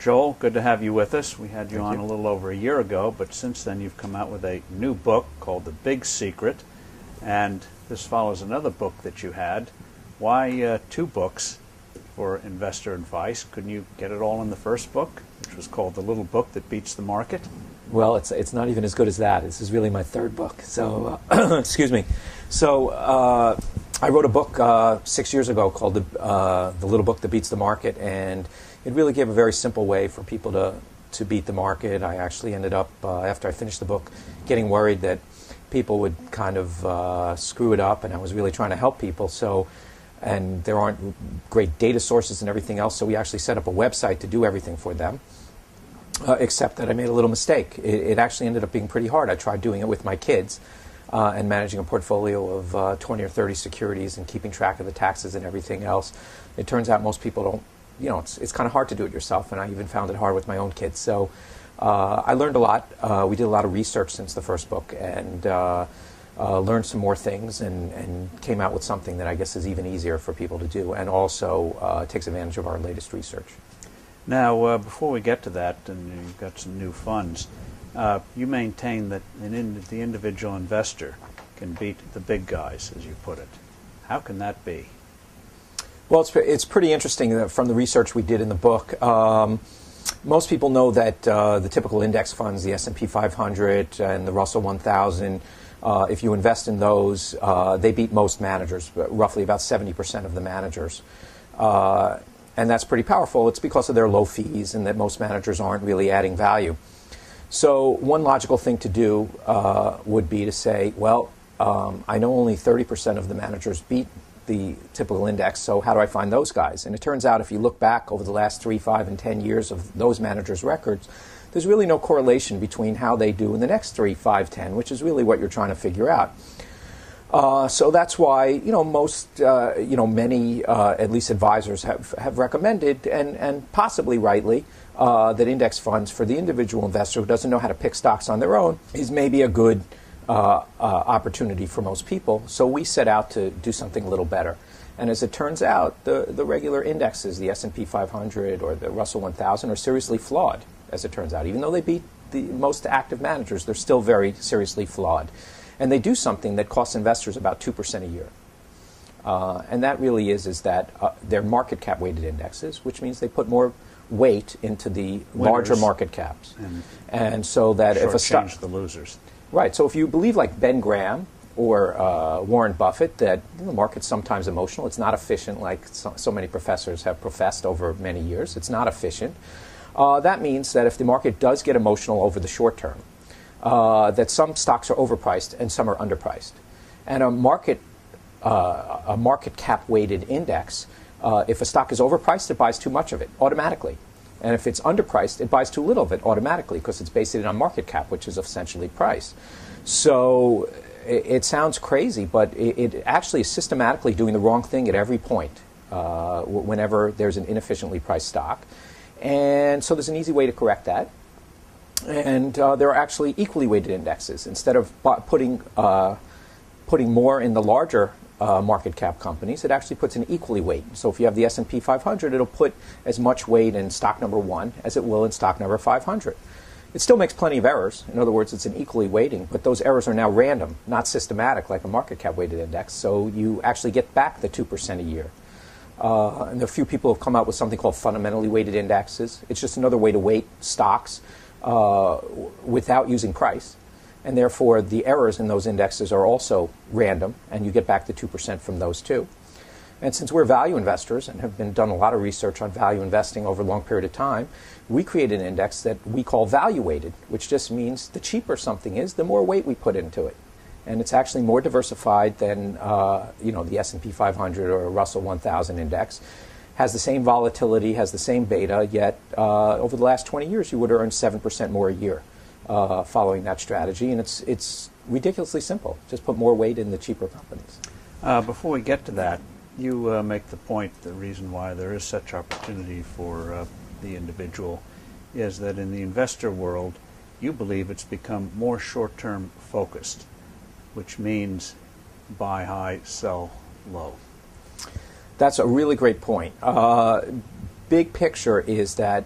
Joel, good to have you with us. We had you Thank on you. a little over a year ago, but since then you've come out with a new book called The Big Secret, and this follows another book that you had. Why two books for investor advice? Couldn't you get it all in the first book, which was called The Little Book That Beats the Market? Well, it's not even as good as that. This is really my third book. So, excuse me. So, I wrote a book 6 years ago called The Little Book That Beats the Market, and it really gave a very simple way for people to beat the market. I actually ended up, after I finished the book, getting worried that people would kind of screw it up, and I was really trying to help people. So, and there aren't great data sources and everything else, so we actually set up a website to do everything for them. Except that I made a little mistake. It actually ended up being pretty hard. I tried doing it with my kids and managing a portfolio of 20 or 30 securities and keeping track of the taxes and everything else. It turns out most people don't, it's kind of hard to do it yourself, and I even found it hard with my own kids. So I learned a lot. We did a lot of research since the first book, and learned some more things, and came out with something that I guess is even easier for people to do, and also takes advantage of our latest research. Now, before we get to that, and you've got some new funds, you maintain that the individual investor can beat the big guys, as you put it. How can that be? Well, it's pretty interesting from the research we did in the book. Most people know that the typical index funds, the S&P 500 and the Russell 1000, if you invest in those, they beat most managers, roughly about 70% of the managers. And that's pretty powerful. It's because of their low fees and that most managers aren't really adding value. So one logical thing to do would be to say, well, I know only 30% of the managers beat the typical index, so how do I find those guys? And it turns out if you look back over the last 3, 5, and 10 years of those managers' records, there's really no correlation between how they do in the next 3, 5, 10, which is really what you're trying to figure out. So that's why many at least advisors have recommended, and possibly rightly, that index funds for the individual investor who doesn't know how to pick stocks on their own is maybe a good opportunity for most people. So we set out to do something a little better. And as it turns out, the regular indexes, the S&P 500 or the Russell 1000, are seriously flawed, as it turns out. Even though they beat the most active managers, they're still very seriously flawed. And they do something that costs investors about 2% a year. And that really is that they're market cap weighted indexes, which means they put more weight into the larger market caps. And so that if a stock... the losers. Right. So if you believe like Ben Graham or Warren Buffett that the market's sometimes emotional, it's not efficient like so many professors have professed over many years. It's not efficient. That means that if the market does get emotional over the short term, that some stocks are overpriced and some are underpriced. And a market cap weighted index, if a stock is overpriced, it buys too much of it automatically. And if it's underpriced, it buys too little of it automatically because it's based on market cap, which is essentially price. So it sounds crazy, but it actually is systematically doing the wrong thing at every point whenever there's an inefficiently priced stock. And so there's an easy way to correct that. And there are actually equally weighted indexes. Instead of putting more in the larger market cap companies, it actually puts an equally weight. So if you have the S&P 500, it'll put as much weight in stock number 1 as it will in stock number 500. It still makes plenty of errors. In other words, it's an equally weighting, but those errors are now random, not systematic like a market cap weighted index. So you actually get back the 2% a year. And there are a few people who have come out with something called fundamentally weighted indexes. It's just another way to weight stocks without using price, and therefore the errors in those indexes are also random, and you get back the 2% from those too. And since we're value investors and have done a lot of research on value investing over a long period of time, we created an index that we call value weighted, which just means the cheaper something is, the more weight we put into it. And it's actually more diversified than the S&P 500 or Russell 1000 index. Has the same volatility, has the same beta, yet over the last 20 years you would earn 7% more a year following that strategy. And it's ridiculously simple. Just put more weight in the cheaper companies. Before we get to that, you make the point, the reason why there is such opportunity for the individual is that in the investor world, you believe it's become more short-term focused, which means buy high, sell low. That's a really great point. Big picture is that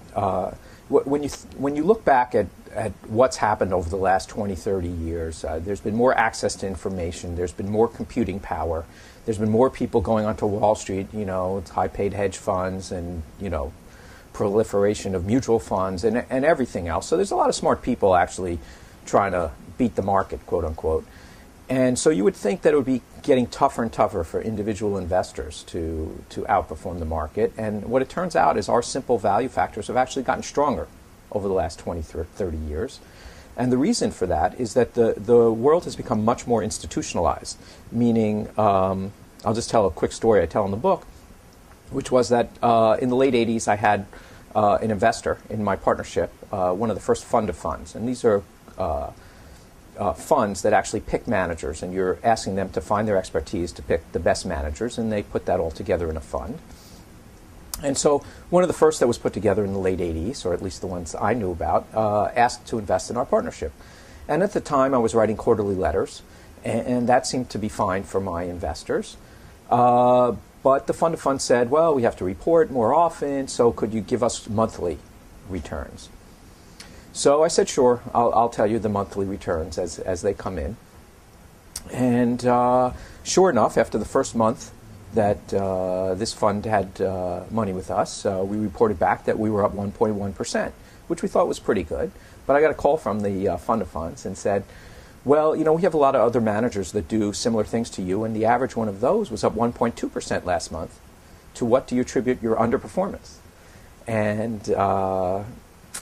when you look back at what's happened over the last 20, 30 years, there's been more access to information, there's been more computing power, there's been more people going onto Wall Street, high-paid hedge funds and, proliferation of mutual funds and everything else. So there's a lot of smart people actually trying to beat the market, quote unquote. And so you would think that it would be getting tougher and tougher for individual investors to outperform the market. And what it turns out is our simple value factors have actually gotten stronger over the last 20, 30 years. And the reason for that is that the world has become much more institutionalized, meaning, I'll just tell a quick story I tell in the book, which was that in the late 80s I had an investor in my partnership, one of the first fund of funds. And these are funds that actually pick managers, and you're asking them to find their expertise to pick the best managers, and they put that all together in a fund. And so one of the first that was put together in the late 80s, or at least the ones I knew about, asked to invest in our partnership. And at the time I was writing quarterly letters, and that seemed to be fine for my investors. But the fund of funds said, well, we have to report more often, so could you give us monthly returns? So I said, sure, I'll tell you the monthly returns as they come in. And sure enough, after the first month that this fund had money with us, we reported back that we were up 1.1%, which we thought was pretty good. But I got a call from the fund of funds and said, well, we have a lot of other managers that do similar things to you, and the average one of those was up 1.2% last month. To what do you attribute your underperformance? And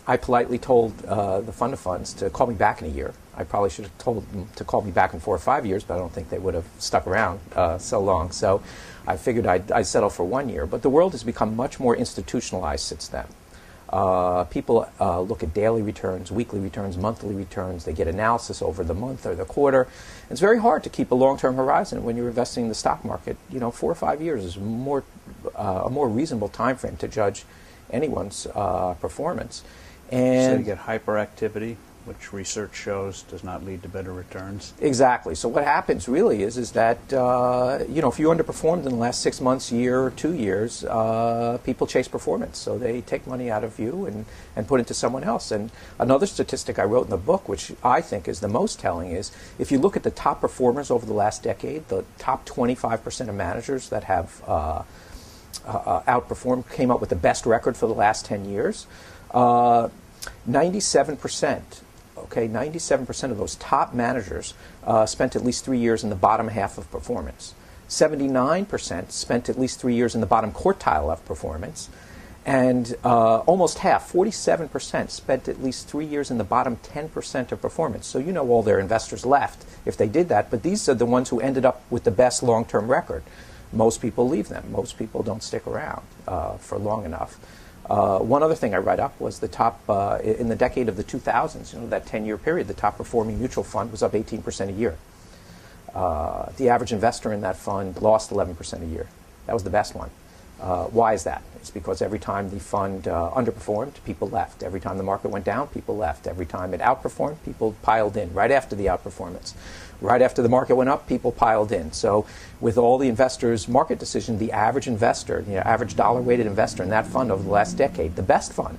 I politely told the fund of funds to call me back in a year. I probably should have told them to call me back in 4 or 5 years, but I don't think they would have stuck around so long. So I figured I'd settle for 1 year. But the world has become much more institutionalized since then. People look at daily returns, weekly returns, monthly returns. They get analysis over the month or the quarter. It's very hard to keep a long-term horizon when you're investing in the stock market. 4 or 5 years is a more reasonable time frame to judge anyone's performance. And so you get hyperactivity, which research shows does not lead to better returns. Exactly. So what happens really is that if you underperformed in the last 6 months, year, or 2 years, people chase performance. So they take money out of you and put it to someone else. And another statistic I wrote in the book, which I think is the most telling, is if you look at the top performers over the last decade, the top 25% of managers that have outperformed, came up with the best record for the last 10 years. 97%. Okay, 97% of those top managers spent at least 3 years in the bottom half of performance. 79% spent at least 3 years in the bottom quartile of performance. And almost half, 47%, spent at least 3 years in the bottom 10% of performance. So all their investors left if they did that, but these are the ones who ended up with the best long-term record. Most people leave them. Most people don't stick around for long enough. One other thing I write up was the top, in the decade of the 2000s, that 10-year period, the top performing mutual fund was up 18% a year. The average investor in that fund lost 11% a year. That was the best one. Why is that? It's because every time the fund underperformed, people left. Every time the market went down, people left. Every time it outperformed, people piled in right after the outperformance. Right after the market went up, people piled in. So with all the investors' market decision, the average investor, average dollar-weighted investor in that fund over the last decade, the best fund,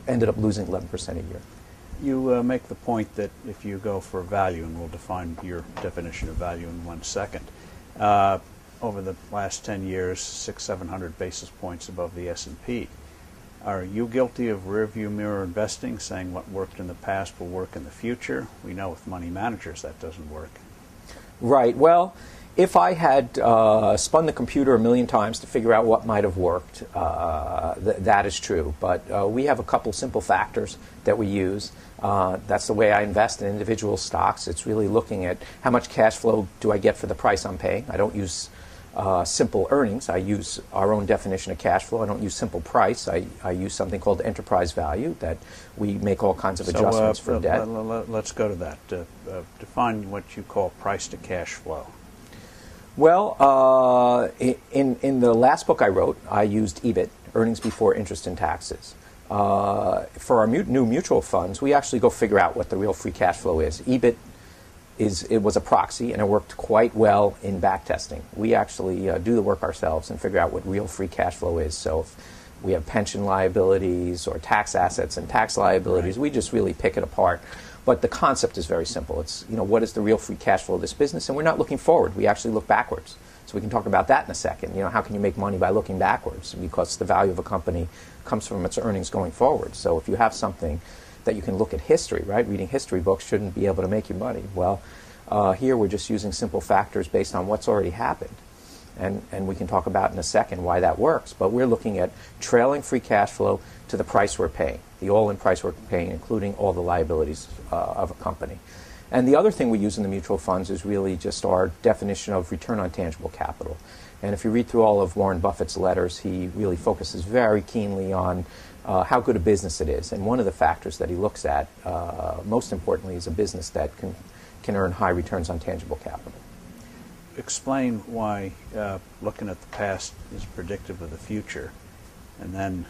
ended up losing 11% a year. You make the point that if you go for value, and we'll define your definition of value in 1 second, over the last 10 years, 600-700 basis points above the S&P. Are you guilty of rearview mirror investing, saying what worked in the past will work in the future? We know with money managers that doesn't work. Right. Well, if I had spun the computer a million times to figure out what might have worked, that is true. But we have a couple simple factors that we use. That's the way I invest in individual stocks. It's really looking at how much cash flow do I get for the price I'm paying. I don't use simple earnings. I use our own definition of cash flow. I don't use simple price. I use something called enterprise value, that we make all kinds of adjustments for debt. Let's go to that. Define what you call price to cash flow. Well, in the last book I wrote, I used EBIT, earnings before interest and taxes. For our new mutual funds, we actually go figure out what the real free cash flow is. EBIT it was a proxy, and it worked quite well in back testing. We actually do the work ourselves and figure out what real free cash flow is. So if we have pension liabilities or tax assets and tax liabilities. Right. We just really pick it apart. But the concept is very simple. It's, what is the real free cash flow of this business? And we're not looking forward. We actually look backwards. So we can talk about that in a second. How can you make money by looking backwards? Because the value of a company comes from its earnings going forward. So if you have something that you can look at history, right? Reading history books shouldn't be able to make you money. Well, here we're just using simple factors based on what's already happened. And we can talk about in a second why that works. But we're looking at trailing free cash flow to the price we're paying, the all-in price we're paying, including all the liabilities of a company. And the other thing we use in the mutual funds is really just our definition of return on tangible capital. And if you read through all of Warren Buffett's letters, he really focuses very keenly on how good a business it is. And one of the factors that he looks at, most importantly, is a business that can earn high returns on tangible capital. Explain why looking at the past is predictive of the future, and then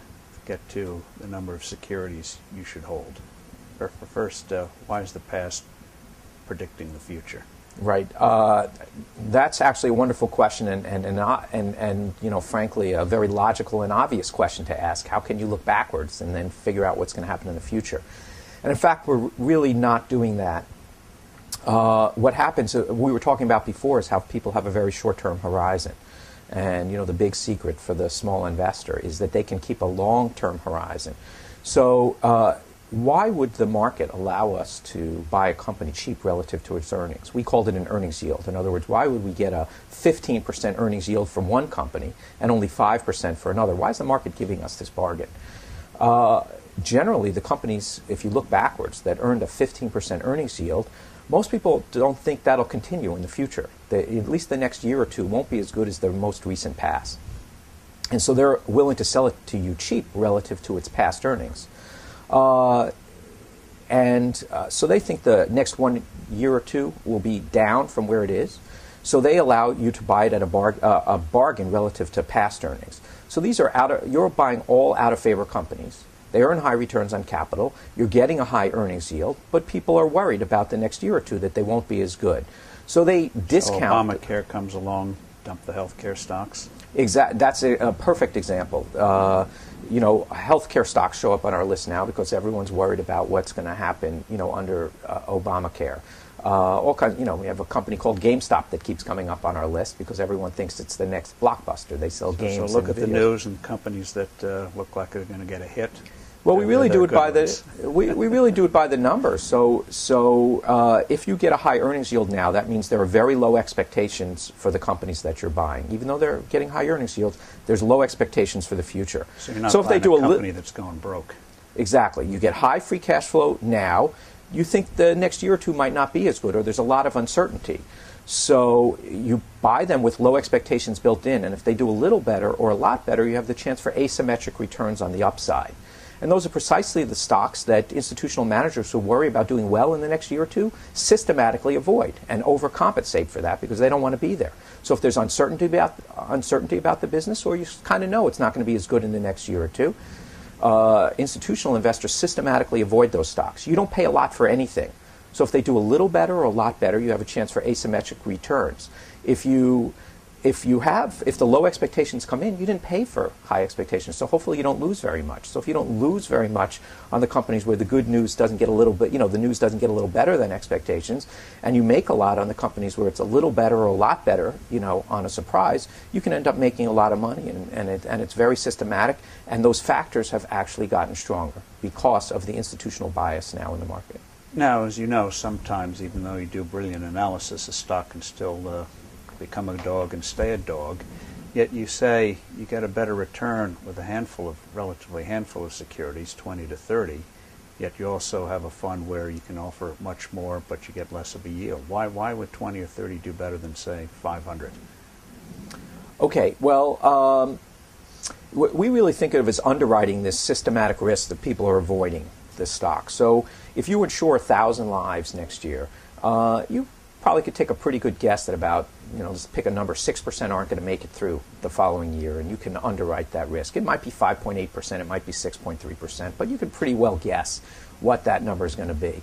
get to the number of securities you should hold. First, why is the past predicting the future? Right. That's actually a wonderful question, and frankly, a very logical and obvious question to ask. How can you look backwards and then figure out what's going to happen in the future? And in fact, we're really not doing that. What happens, we were talking about before, is how people have a very short-term horizon. And, the big secret for the small investor is that they can keep a long-term horizon. So why would the market allow us to buy a company cheap relative to its earnings? We called it an earnings yield. In other words, why would we get a 15% earnings yield from one company and only 5% for another? Why is the market giving us this bargain? Generally, the companies, if you look backwards, that earned a 15% earnings yield, most people don't think that'll continue in the future. At least the next year or two won't be as good as the most recent past. And so they're willing to sell it to you cheap relative to its past earnings. So they think the next 1 year or two will be down from where it is. So they allow you to buy it at a bargain relative to past earnings. So these are you're buying all out-of-favor companies. They earn high returns on capital. You're getting a high earnings yield, but people are worried about the next year or two that they won't be as good. So they discount. So Obamacare comes along, dump the healthcare stocks? That's a perfect example. Healthcare stocks show up on our list now because everyone's worried about what's going to happen, under Obamacare. All kinds. We have a company called GameStop that keeps coming up on our list because everyone thinks it's the next Blockbuster. They sell games. So look and at the videos. news and companies that look like they're going to get a hit. Well, we really do it by ones. we really do it by the numbers. So if you get a high earnings yield now, that means there are very low expectations for the companies that you're buying. Even though they're getting high earnings yields, there's low expectations for the future. So you're not if they buying do a company that's going broke. Exactly. You get high free cash flow now. You think the next year or two might not be as good, or there's a lot of uncertainty. So you buy them with low expectations built in, and if they do a little better or a lot better, you have the chance for asymmetric returns on the upside. And those are precisely the stocks that institutional managers who worry about doing well in the next year or two systematically avoid and overcompensate for that because they don't want to be there. So if there's uncertainty about the business, or you kind of know it's not going to be as good in the next year or two, institutional investors systematically avoid those stocks. You don't pay a lot for anything. So if they do a little better or a lot better, you have a chance for asymmetric returns. If the low expectations come in, you didn't pay for high expectations. So hopefully you don't lose very much. So if you don't lose very much on the companies where the good news doesn't get a little bit, the news doesn't get a little better than expectations, and you make a lot on the companies where it's a little better or a lot better, on a surprise, you can end up making a lot of money. And it's very systematic. And those factors have actually gotten stronger because of the institutional bias now in the market. Now, as you know, sometimes even though you do brilliant analysis, a stock can still become a dog and stay a dog. Yet you say you get a better return with relatively handful of securities, 20 to 30. Yet you also have a fund where you can offer much more, but you get less of a yield. Why would 20 or 30 do better than, say, 500? Okay, well, we really think of it as underwriting this systematic risk that people are avoiding this stock. So if you insure 1,000 lives next year, you probably could take a pretty good guess that about, just pick a number, 6% aren't going to make it through the following year, and you can underwrite that risk. It might be 5.8%, it might be 6.3%, but you can pretty well guess what that number is going to be.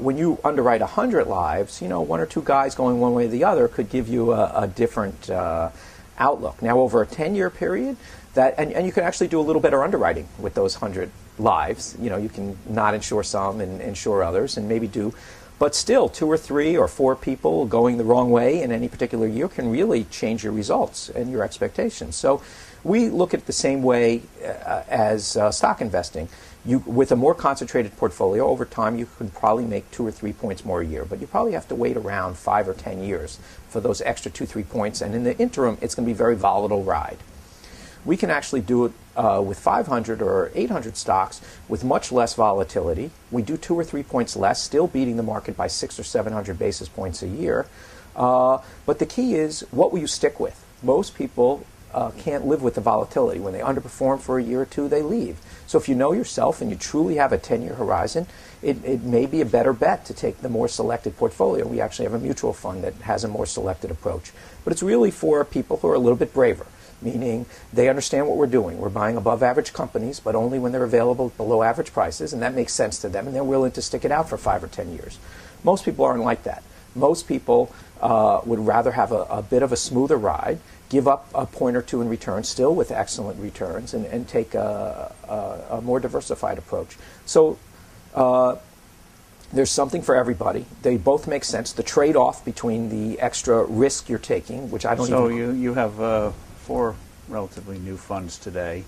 When you underwrite 100 lives, one or two guys going one way or the other could give you a different outlook. Now, over a 10-year period, And you can actually do a little better underwriting with those 100 lives. You can not insure some and insure others, and maybe do. But still, 2 or 3 or 4 people going the wrong way in any particular year can really change your results and your expectations. So we look at it the same way as stock investing. With a more concentrated portfolio, over time you can probably make 2 or 3 points more a year, but you probably have to wait around 5 or 10 years for those extra 2, 3 points, and in the interim it's going to be a very volatile ride. We can actually do it with 500 or 800 stocks with much less volatility. We do 2 or 3 points less, still beating the market by 600 or 700 basis points a year. But the key is, what will you stick with? Most people can't live with the volatility. When they underperform for a year or two, they leave. So if you know yourself and you truly have a 10-year horizon, it may be a better bet to take the more selected portfolio. We actually have a mutual fund that has a more selected approach. But it's really for people who are a little bit braver, meaning they understand what we're doing. We're buying above average companies, but only when they're available at below average prices, and that makes sense to them, and they're willing to stick it out for 5 or 10 years. Most people aren't like that. Most people would rather have a bit of a smoother ride, give up a point or two in return, still with excellent returns, and take a more diversified approach. So there's something for everybody. They both make sense. The trade-off between the extra risk you're taking, which I don't even... So you have 4 relatively new funds today.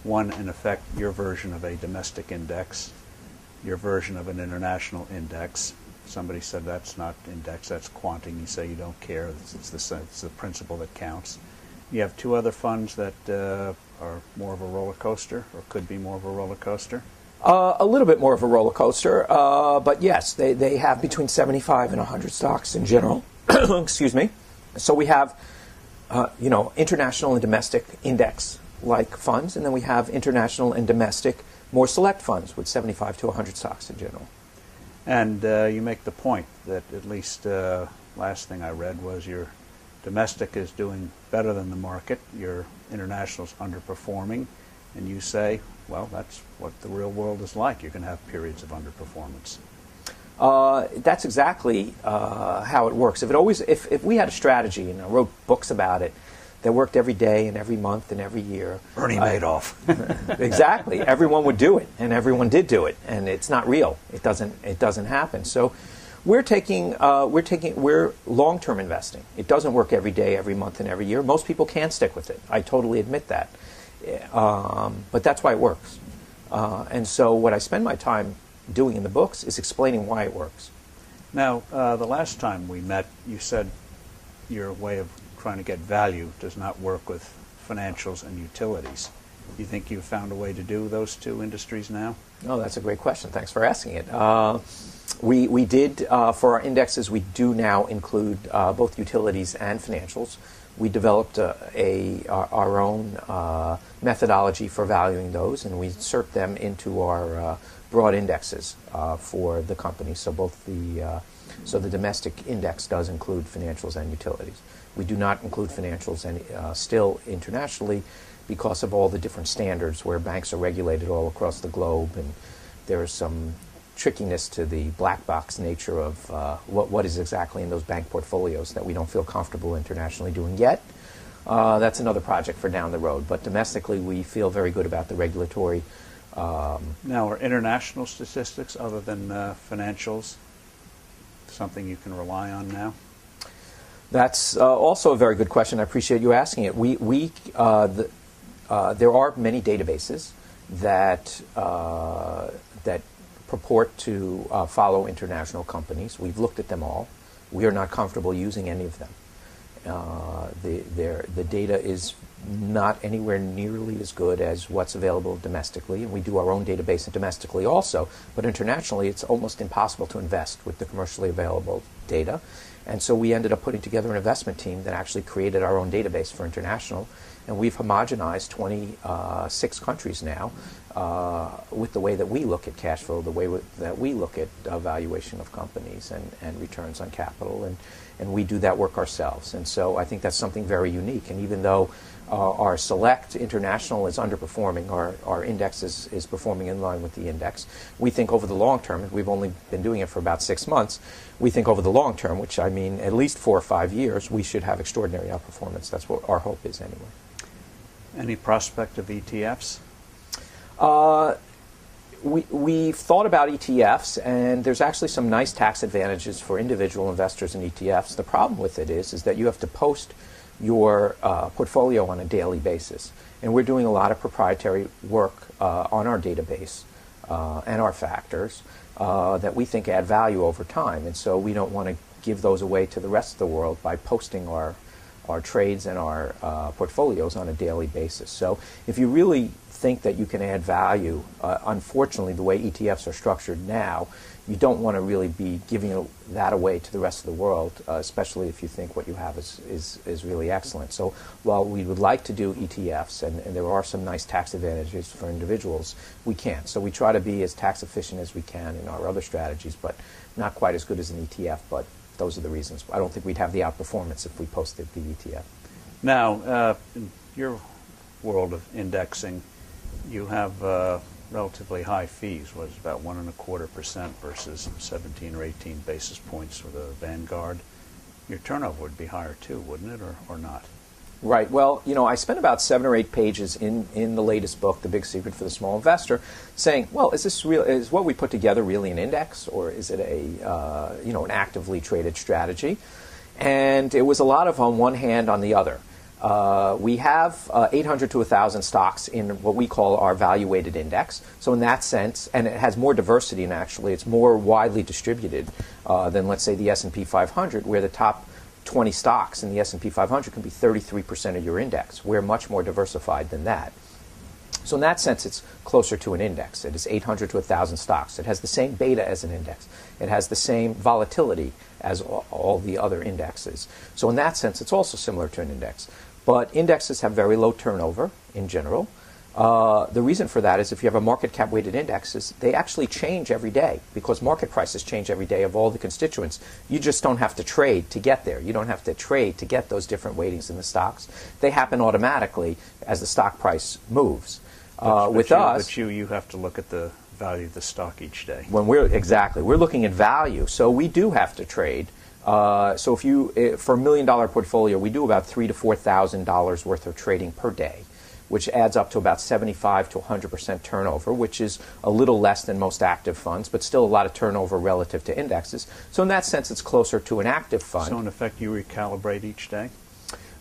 One, in effect, your version of a domestic index, your version of an international index. Somebody said that's not index, that's quanting. You say you don't care. It's the principle that counts. You have 2 other funds that are more of a roller coaster, or could be more of a roller coaster. A little bit more of a roller coaster, but yes, they have between 75 and 100 stocks in general. Excuse me. So we have, international and domestic index-like funds, and then we have international and domestic more select funds with 75 to 100 stocks in general. And you make the point that, at least last thing I read was, your domestic is doing better than the market, your international is underperforming, and you say, well, that's what the real world is like. You're going to have periods of underperformance. That's exactly how it works. If we had a strategy, and I wrote books about it, that worked every day and every month and every year. Bernie Madoff. Exactly. Everyone would do it, and everyone did do it, and it's not real. It doesn't happen. So we're long-term investing. It doesn't work every day, every month, and every year. Most people can't stick with it. I totally admit that. But that's why it works. And so what I spend my time doing in the books is explaining why it works. Now, the last time we met, you said your way of trying to get value does not work with financials and utilities. Do you think you've found a way to do those 2 industries now? Oh, that's a great question. Thanks for asking it. We did, for our indexes, we do now include both utilities and financials. We developed our own methodology for valuing those, and we insert them into our broad indexes for the company. So the domestic index does include financials and utilities. We do not include financials still internationally because of all the different standards where banks are regulated all across the globe, and there is some trickiness to the black box nature of what is exactly in those bank portfolios that we don't feel comfortable internationally doing yet. That's another project for down the road. But domestically, we feel very good about the regulatory. Now, are international statistics, other than financials, something you can rely on now? That's also a very good question. I appreciate you asking it. There are many databases that purport to follow international companies. We've looked at them all. We are not comfortable using any of them. The data is not anywhere nearly as good as what's available domestically, and we do our own database domestically also, but internationally it's almost impossible to invest with the commercially available data. And so we ended up putting together an investment team that actually created our own database for international, and we've homogenized 26 countries now with the way that we look at cash flow, the way that we look at valuation of companies and returns on capital, and we do that work ourselves. And so I think that's something very unique. And even though our select international is underperforming, our index is performing in line with the index, we think over the long term, we've only been doing it for about 6 months, we think over the long term, which I mean at least 4 or 5 years, we should have extraordinary outperformance. That's what our hope is anyway. Any prospect of ETFs? We've thought about ETFs, and there's actually some nice tax advantages for individual investors in ETFs. The problem with it is that you have to post your portfolio on a daily basis. And we're doing a lot of proprietary work on our database and our factors that we think add value over time. And so we don't want to give those away to the rest of the world by posting our trades and our portfolios on a daily basis. So if you really think that you can add value, unfortunately, the way ETFs are structured now, you don't want to really be giving that away to the rest of the world, especially if you think what you have is really excellent. So while we would like to do ETFs, and there are some nice tax advantages for individuals, we can't. So we try to be as tax efficient as we can in our other strategies, but not quite as good as an ETF, but those are the reasons. I don't think we'd have the outperformance if we posted the ETF. Now, in your world of indexing, you have relatively high fees. Was about 1.25% versus 17 or 18 basis points for the Vanguard. Your turnover would be higher too, wouldn't it, or not? Right. Well, I spent about 7 or 8 pages in the latest book, The Big Secret for the Small Investor, saying, well, is what we put together really an index, or is it an actively traded strategy? And it was a lot of on one hand, on the other. We have 800 to 1,000 stocks in what we call our value-weighted index. So in that sense, and it has more diversity, and actually it's more widely distributed than, let's say, the S&P 500, where the top 20 stocks in the S&P 500 can be 33% of your index. We're much more diversified than that. So in that sense, it's closer to an index. It is 800 to 1,000 stocks. It has the same beta as an index. It has the same volatility as all the other indexes. So in that sense, it's also similar to an index. But indexes have very low turnover in general. The reason for that is if you have a market cap weighted indexes, they actually change every day because market prices change every day of all the constituents. You just don't have to trade to get there. You don't have to trade to get those different weightings in the stocks. They happen automatically as the stock price moves. With us, you have to look at the value of the stock each day. We're looking at value, so we do have to trade. So for $1 million portfolio, we do about $3,000 to $4,000 worth of trading per day, which adds up to about 75 to 100% turnover, which is a little less than most active funds, but still a lot of turnover relative to indexes. So in that sense, it's closer to an active fund. So in effect, you recalibrate each day?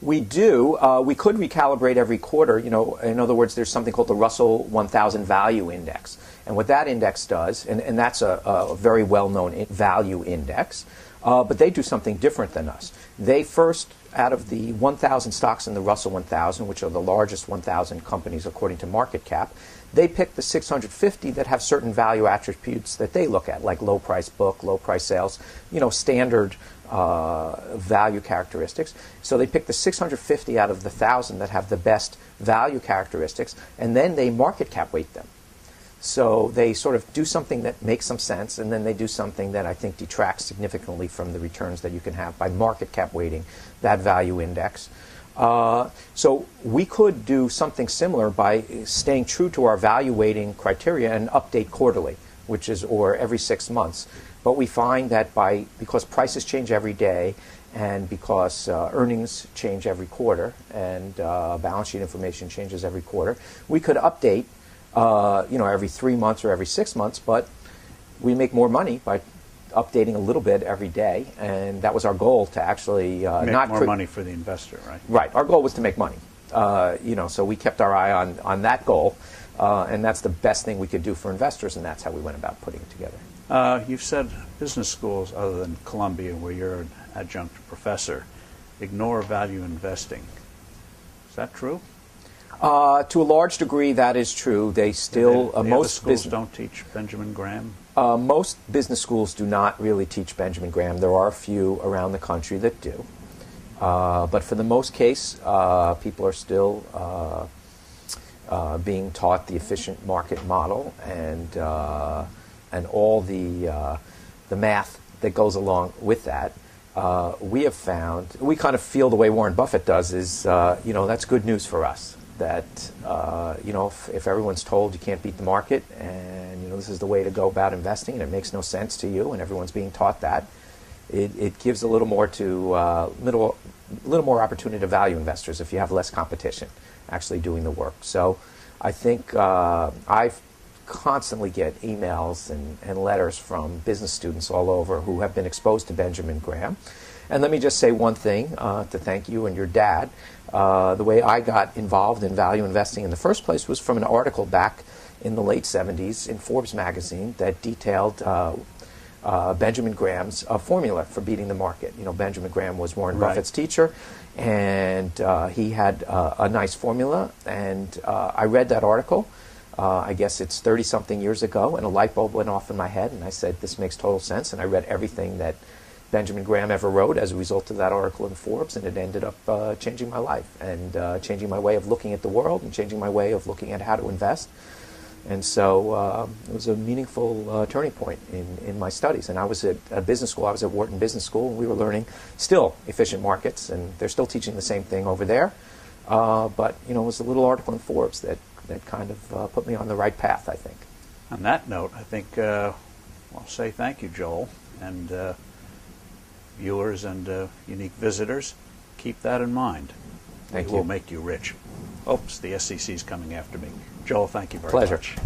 We do. We could recalibrate every quarter. In other words, there's something called the Russell 1000 Value Index. And what that index does, and that's a very well-known value index, but they do something different than us. They first, out of the 1,000 stocks in the Russell 1000, which are the largest 1,000 companies according to market cap, they pick the 650 that have certain value attributes that they look at, like low price book, low price sales, standard value characteristics. So they pick the 650 out of the 1,000 that have the best value characteristics, and then they market cap weight them. So they sort of do something that makes some sense, and then they do something that I think detracts significantly from the returns that you can have by market cap weighting that value index. So we could do something similar by staying true to our value weighting criteria and update quarterly, or every 6 months. But we find that because prices change every day, and because earnings change every quarter, and balance sheet information changes every quarter, we could update every 3 months or every 6 months, but we make more money by updating a little bit every day, and that was our goal, to actually make more money for the investor, right? Right. Our goal was to make money. So we kept our eye on that goal, and that's the best thing we could do for investors, and that's how we went about putting it together. You've said business schools other than Columbia, where you're an adjunct professor, ignore value investing. Is that true? To a large degree, that is true. They still most schools don't teach Benjamin Graham. Most business schools do not really teach Benjamin Graham. There are a few around the country that do, but for the most case, people are still being taught the efficient market model and all the math that goes along with that. We have found, we kind of feel the way Warren Buffett does, is that's good news for us. That if everyone's told you can't beat the market, and this is the way to go about investing, and it makes no sense to you, and everyone's being taught that, it gives a little more a little more opportunity to value investors if you have less competition actually doing the work. So I think I constantly get emails and letters from business students all over who have been exposed to Benjamin Graham. And let me just say one thing to thank you and your dad. The way I got involved in value investing in the first place was from an article back in the late 70s in Forbes magazine that detailed Benjamin Graham's formula for beating the market. You know, Benjamin Graham was Warren Buffett's teacher, and he had a nice formula. And I read that article. I guess it's 30-something years ago, and a light bulb went off in my head, and I said, this makes total sense. And I read everything that Benjamin Graham ever wrote as a result of that article in Forbes, and it ended up changing my life and changing my way of looking at the world and changing my way of looking at how to invest. And so it was a meaningful turning point in my studies. And I was at a business school. I was at Wharton Business School, and we were learning still efficient markets, and they're still teaching the same thing over there. But, you know, it was a little article in Forbes that kind of put me on the right path, I think. On that note, I think I'll say thank you, Joel, and viewers and unique visitors, keep that in mind. Thank you. It will make you rich. Oops, the SEC's coming after me. Joel, thank you very Pleasure. much.